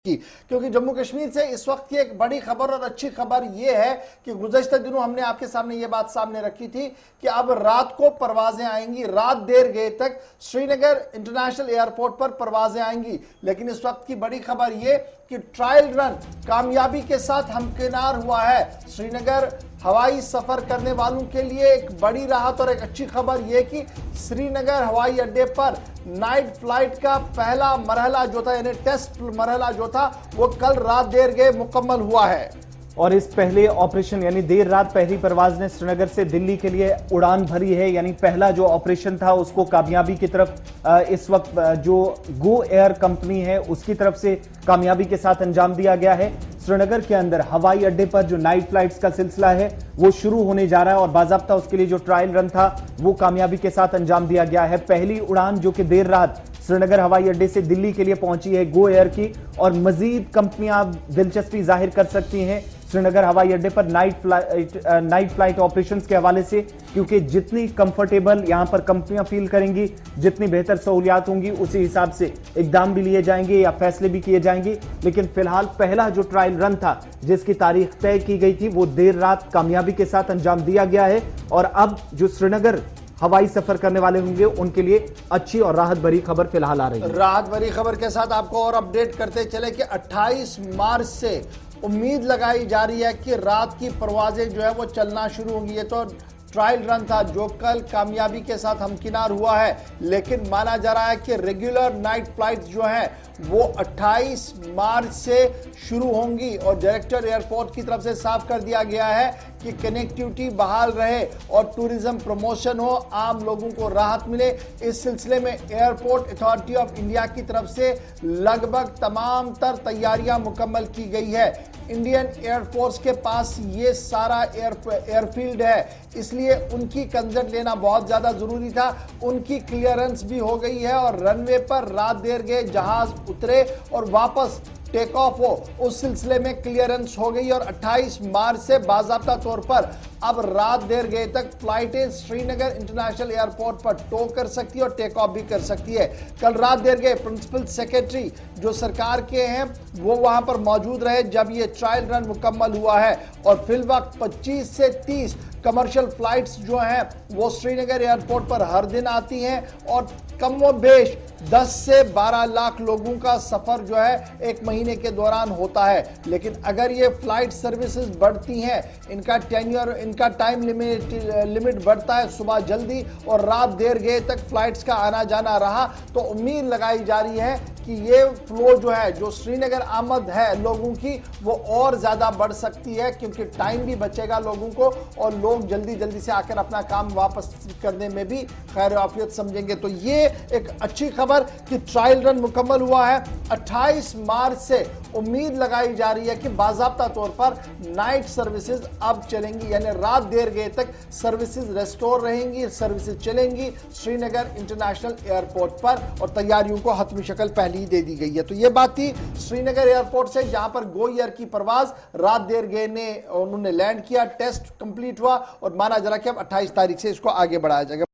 की, क्योंकि जम्मू कश्मीर से इस वक्त की एक बड़ी खबर और अच्छी खबर यह है कि गुज़श्ता दिनों हमने आपके सामने ये बात सामने रखी थी कि अब रात को परवाजें आएंगी। रात देर गए तक श्रीनगर इंटरनेशनल एयरपोर्ट पर परवाजें आएंगी, लेकिन इस वक्त की बड़ी खबर यह कि ट्रायल रन कामयाबी के साथ हमकिनार हुआ है। श्रीनगर हवाई सफर करने वालों के लिए एक बड़ी राहत और एक अच्छी खबर यह कि श्रीनगर हवाई अड्डे पर नाइट फ्लाइट का पहला मरहला जो था, यानी टेस्ट मरहला जो था, वो कल रात देर गए मुकम्मल हुआ है। और इस पहले ऑपरेशन यानी देर रात पहली परवाज ने श्रीनगर से दिल्ली के लिए उड़ान भरी है। यानी पहला जो ऑपरेशन था उसको कामयाबी की तरफ इस वक्त जो गो एयर कंपनी है उसकी तरफ से कामयाबी के साथ अंजाम दिया गया है। श्रीनगर के अंदर हवाई अड्डे पर जो नाइट फ्लाइट्स का सिलसिला है वो शुरू होने जा रहा है और बाज़ाब्ता उसके लिए जो ट्रायल रन था वो कामयाबी के साथ अंजाम दिया गया है। पहली उड़ान जो कि देर रात श्रीनगर हवाई अड्डे से दिल्ली के लिए पहुंची है गो एयर की, और मजीद कंपनियां दिलचस्पी जाहिर कर सकती हैं श्रीनगर हवाई अड्डे पर नाइट फ्लाइट ऑपरेशंस के हवाले से, क्योंकि जितनी कंफर्टेबल यहां पर कंपनियां फील करेंगी, जितनी बेहतर सहूलियात होंगी, उसी हिसाब से इकदाम भी लिए जाएंगे या फैसले भी किए जाएंगे। लेकिन फिलहाल पहला जो ट्रायल रन था जिसकी तारीख तय की गई थी वो देर रात कामयाबी के साथ अंजाम दिया गया है। और अब जो श्रीनगर हवाई सफर करने वाले होंगे उनके लिए अच्छी और राहत भरी खबर फिलहाल आ रही है। राहत भरी खबर के साथ आपको और अपडेट करते चले कि 28 मार्च से उम्मीद लगाई जा रही है कि रात की परवाजें जो है वो चलना शुरू होंगी। ये तो ट्रायल रन था जो कल कामयाबी के साथ हमकिनार हुआ है, लेकिन माना जा रहा है कि रेगुलर नाइट फ्लाइट्स जो हैं वो 28 मार्च से शुरू होंगी। और डायरेक्टर एयरपोर्ट की तरफ से साफ कर दिया गया है कि कनेक्टिविटी बहाल रहे और टूरिज्म प्रमोशन हो, आम लोगों को राहत मिले। इस सिलसिले में एयरपोर्ट अथॉरिटी ऑफ इंडिया की तरफ से लगभग तमाम तर तैयारियां मुकम्मल की गई है। इंडियन एयरफोर्स के पास ये सारा एयरफील्ड है, इसलिए उनकी कंसर्ट लेना बहुत ज्यादा जरूरी था। उनकी क्लियरेंस भी हो गई है और रनवे पर रात देर गए जहाज उतरे और वापस टेक ऑफ हो, उस सिलसिले में क्लियरेंस हो गई। और 28 मार्च से बाज़ाब्ता तौर पर अब रात देर गए तक फ्लाइटें श्रीनगर इंटरनेशनल एयरपोर्ट पर टो कर सकती है और टेक ऑफ भी कर सकती है। कल रात देर गए प्रिंसिपल सेक्रेटरी जो सरकार के हैं वो वहां पर मौजूद रहे जब ये ट्रायल रन मुकम्मल हुआ है। और फिल वक्त 25 से 30 कमर्शियल फ्लाइट्स जो हैं वो श्रीनगर एयरपोर्ट पर हर दिन आती हैं और कम व बेश 10 से 12 लाख लोगों का सफर जो है एक महीने के दौरान होता है। लेकिन अगर ये फ्लाइट सर्विसेज बढ़ती हैं, इनका टेन्योर, इनका टाइम लिमिट बढ़ता है, सुबह जल्दी और रात देर गए तक फ्लाइट्स का आना जाना रहा, तो उम्मीद लगाई जा रही है कि ये फ्लो जो है, जो श्रीनगर आमद है लोगों की, वो और ज्यादा बढ़ सकती है, क्योंकि टाइम भी बचेगा लोगों को और लोग जल्दी जल्दी से आकर अपना काम वापस करने में भी खैर आफियत समझेंगे। तो ये एक अच्छी खबर कि ट्रायल रन मुकम्मल हुआ है। 28 मार्च से उम्मीद लगाई जा रही है कि बाज़ाब्ता तौर पर नाइट सर्विसेज अब चलेंगी, यानी रात देर गए तक सर्विसेज रेस्टोर रहेंगी, सर्विसेज चलेंगी श्रीनगर इंटरनेशनल एयरपोर्ट पर और तैयारियों को हतमी शक्ल पहले ही दे दी गई है। तो ये बात थी श्रीनगर एयरपोर्ट से, जहां पर गो एयर की परवाज रात देर गए ने उन्होंने लैंड किया, टेस्ट कंप्लीट हुआ और माना जा रहा कि अब 28 तारीख से इसको आगे बढ़ाया जाएगा।